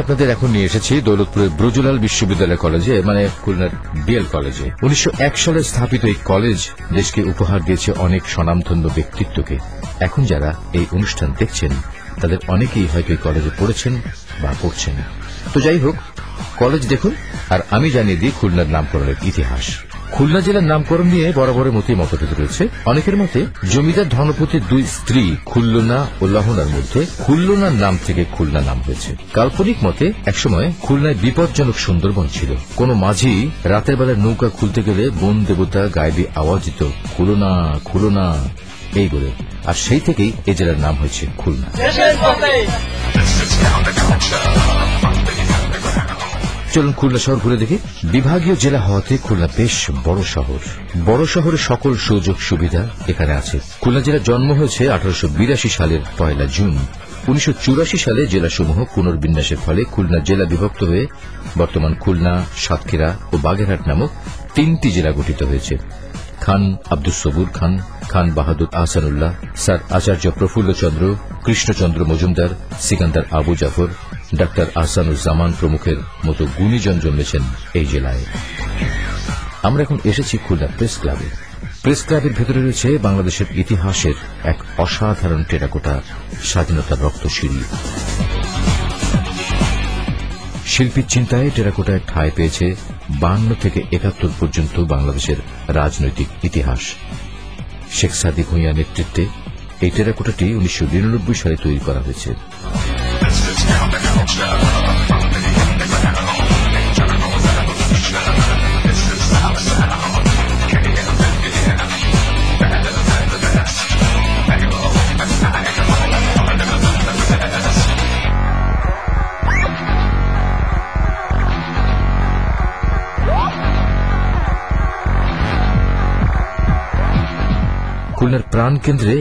আপনাদের এখন নিয়ে এসেছি দৌলতপুরের ব্রজলাল বিশ্ববিদ্যালয় কলেজে, মানে খুলনার ডিএল কলেজে। 1901 সালে স্থাপিত এই কলেজ দেশকে উপহার দিয়েছে অনেক স্বনামধন্য ব্যক্তিত্বকে। এখন যারা এই অনুষ্ঠান দেখছেন তাদের অনেকেই হয়তো এই কলেজে পড়েছেন বা পড়ছেন। তো যাই হোক, কলেজ দেখুন আর আমি জানিয়ে দিই খুলনার নামকরণের ইতিহাস। খুলনা জেলার নামকরণ নিয়ে বরাবরের মতোই মতভেদ রয়েছে। অনেকের মতে জমিদার ধনপতির দুই স্ত্রী খুল্লনা ও লহনার মধ্যে খুল্লনার নাম থেকে খুলনা নাম হয়েছে। কাল্পনিক মতে একসময় খুলনায় বিপজ্জনক সুন্দরবন ছিল। কোন মাঝি রাতের বেলা নৌকা খুলতে গেলে বন দেবতা গায়েবী আওয়াজ দিত, খুলনা খুলনা এই বলে, আর সেই থেকেই এ জেলার নাম হয়েছে খুলনা। চলুন খুলনা শহর ঘুরে দেখি। বিভাগীয় জেলা হওয়াতে খুলনা বেশ বড় শহর। বড় শহরে সকল সুযোগ সুবিধা এখানে আছে। খুলনা জেলার জন্ম হয়েছে 1882 সালের 1 জুন। 1984 সালে জেলাসমূহ পুনর্বিন্যাসের ফলে খুলনা জেলা বিভক্ত হয়ে বর্তমান খুলনা, সাতক্ষীরা ও বাগেরহাট নামক 3টি জেলা গঠিত হয়েছে। খান আব্দুস সবুর খান, খান বাহাদুর আহসানুল্লাহ, স্যার আচার্য প্রফুল্লচন্দ্র, কৃষ্ণচন্দ্র মজুমদার, সিকান্দার আবু জাফর, ডাক্তার আহসানুজ্জামান প্রমুখের মতো গুণীজন জন্মেছেন এই জেলায়। আমরা এখন এসেছি খুলনা প্রেস ক্লাবে। প্রেস ক্লাবের ভেতরে রয়েছে বাংলাদেশের ইতিহাসের এক অসাধারণ টেরাকোটা স্বাধীনতার রক্তশিরি। শিল্পীর চিন্তায় টেরাকোটায় ঠাঁই পেয়েছে 52 থেকে 71 পর্যন্ত বাংলাদেশের রাজনৈতিক ইতিহাস। শেখ সাদিক ভূঁইয়ার নেতৃত্বে এই টেরাকোটাটি 1999 সালে তৈরি করা হয়েছে। খুলনার প্রাণকেন্দ্রে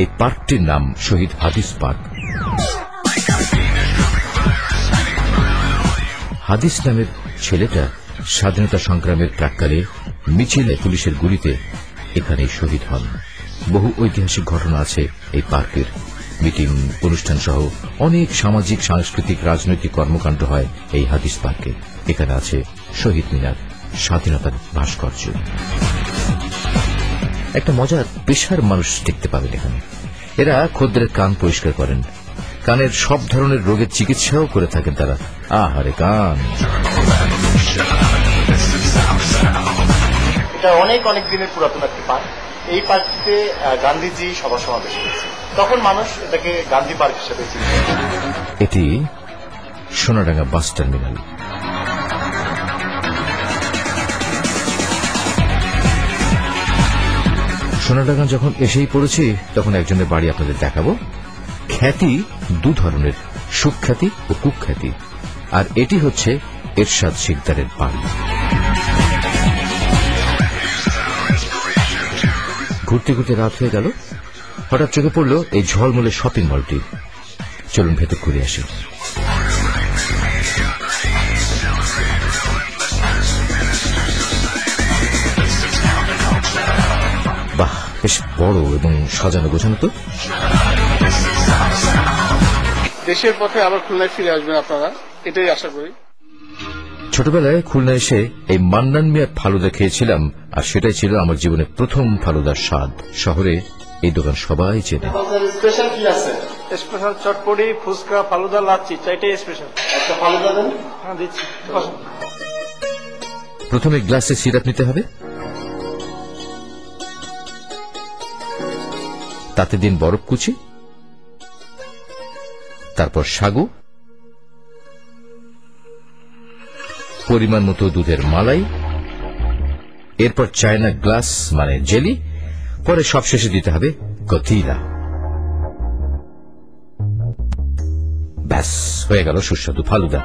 এই পার্কটির নাম শহীদ হাদিস পার্ক। হাদিস নামের ছেলেটা স্বাধীনতা সংগ্রামের প্রাক্কালে মিছিলে পুলিশের গুলিতে এখানে শহীদ হন। বহু ঐতিহাসিক ঘটনা আছে এই পার্কের। মিটিং, অনুষ্ঠান সহ অনেক সামাজিক, সাংস্কৃতিক, রাজনৈতিক কর্মকাণ্ড হয় এই হাদিস পার্কে। এখানে আছে শহীদ মিনার, স্বাধীনতার ভাস্কর্য। একটা মজার পেশার মানুষ দেখতে পাবেন এখানে। এরা খদ্দের কান পরিষ্কার করেন, কানের সব ধরনের রোগের চিকিৎসাও করে থাকেন তারা। আহারে কান! এটা অনেক অনেক দিনের পুরাতন একটি পার্ক। এই পার্কটিতে গান্ধীজি সভা সমাবেশ করেছে, তখন মানুষ এটাকে গান্ধী পার্ক হিসেবে চিনত। এটি সোনাডাঙ্গা বাস টার্মিনাল। সোনাডাঙ্গা যখন এসেই পড়েছি তখন একজনের বাড়ি আপনাদের দেখাবো। খ্যাতি দু ধরনের, সুখ্যাতি ও কুখ্যাতি, আর এটি হচ্ছে এরশাদ শিকদারের বাড়ি। ঘুরতে ঘুরতে রাত হয়ে গেল, হঠাৎ চোখে পড়ল এই ঝলমলে শপিং মলটি। চলুন ভেতর ঘুরে আসি। বাহ, বেশ বড় এবং সাজানো গোছানো তো। দেশের পথে আবার খুলনায় ফিরে আসবেন আপনারা, এটাই আশা করি। ছোটবেলায় খুলনা এসে এই মান্নান মিয়ার ফালুদা খেয়েছিলাম, আর সেটাই ছিল আমার জীবনের প্রথম ফালুদার স্বাদ। শহরে এই দোকান সবাই চেনে। স্পেশাল কি আছে? স্পেশাল চটপটি, ফুচকা, ফালুদা, লাচ্ছি, চাইটাই স্পেশাল। একটা ফালুদা দেন। হ্যাঁ, দিচ্ছি। প্রথমে গ্লাসে সিরাপ নিতে হবে, তাতে দিন বরফ কুচি, তারপর সাগু, পরিমাণ মতো দুধের মালাই, এরপর চায়না গ্লাস মানে জেলি, পরে সবশেষে দিতে হবে গতিলা। ব্যাস হয়ে গেল সুস্বাদু ফালুদা।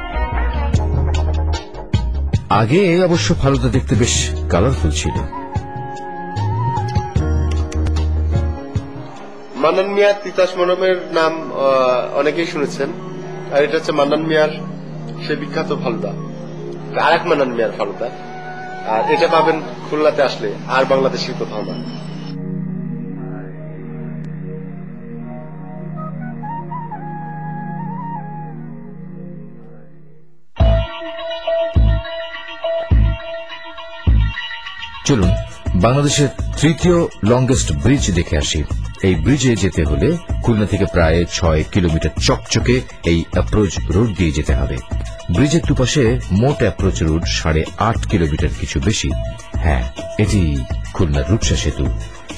আগে অবশ্য ফালুদা দেখতে বেশ কালারফুল ছিল। মান্নান মিয়া তিতাস মরমের নাম অনেকেই শুনেছেন, আর এটা হচ্ছে মান্নান মিয়ার সে বিখ্যাত ফালুদা, আরেক মান্নান মিয়ার ফালুদা। আর এটা পাবেন খুলনাতে আসলে, আর বাংলাদেশের কোথাও না। চলুন বাংলাদেশের তৃতীয় লংগেস্ট ব্রিজ দেখে আসি। এই ব্রিজে যেতে হলে খুলনা থেকে প্রায় 6 কিলোমিটার চকচকে এই অ্যাপ্রোচ রোড দিয়ে যেতে হবে। ব্রিজের দুপাশে মোট অ্যাপ্রোচ রোড 8.5 কিলোমিটার কিছু বেশি। হ্যাঁ, এটি খুলনার রূপসা সেতু।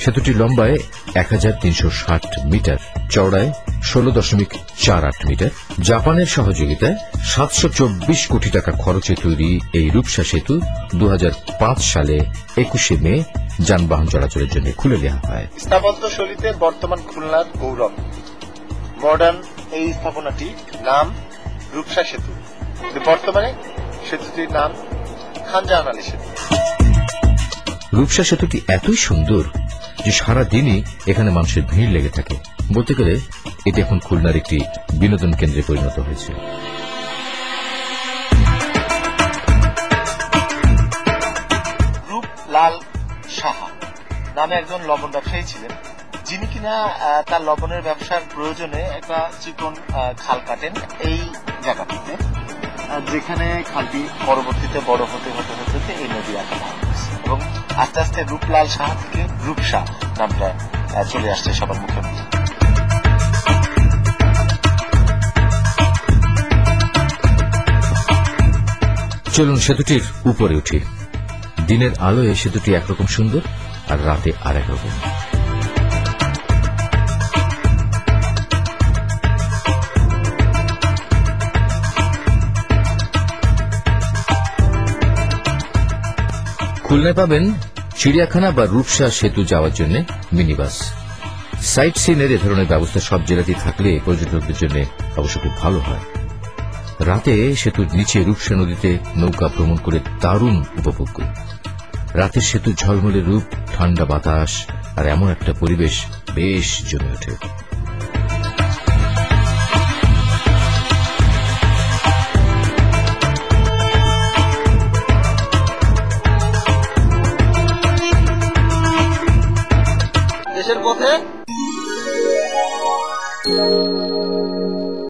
সেতুটি লম্বায় 1360 মিটার, চওড়ায় 16.48 মিটার। জাপানের সহযোগিতায় 724 কোটি টাকা খরচে তৈরি এই রূপসা সেতু 2005 সালে 21শে মে যানবাহন চলাচলের জন্য খুলে দেওয়া হয়। স্থাপত্য শৈলীতে বর্তমান খুলনার গৌরব। মডার্ন এই স্থাপনাটি নাম রূপসা সেতু, কিন্তু বর্তমানে সেতুটির নাম খান জাহান আলী সেতু। রূপসা সেতুটি এতই সুন্দর যে সারাদিনই এখানে মানুষের ভিড় লেগে থাকে। বলতে গেলে এটি এখন খুলনার একটি বিনোদন কেন্দ্রে পরিণত হয়েছে। রূপলাল সাহা নামে একজন লবণ ব্যবসায়ী ছিলেন, যিনি কিনা তার লবণের ব্যবসার প্রয়োজনে একটা চিকন খাল কাটেন এই জায়গাটিতে, যেখানে খালটি পরবর্তীতে বড় হতে হতে হতে এই নদী আকার ধারণ করেছে এবং আস্তে আস্তে রূপলাল সাহা থেকে রূপসা নামটা চলে আসছে সবার মুখে মুখে। চলুন সেতুটির উপরে উঠি। দিনের আলোয় সেতুটি একরকম সুন্দর, আর রাতে আরেক রকম। খুলনায় পাবেন চিড়িয়াখানা বা রূপসা সেতু যাওয়ার জন্য মিনি বাস। সাইট সিনের এ ধরনের ব্যবস্থা সব জেলাতেই থাকলে পর্যটকদের জন্য অবশ্য খুব ভালো হয়। রাতে সেতুর নিচে রূপসা নদীতে নৌকা ভ্রমণ করে দারুণ উপভোগ করি। রাতের সেতুর ঝলমলে রূপ, ঠান্ডা বাতাস আর এমন একটা পরিবেশ বেশ জমে ওঠে। দেশের পথে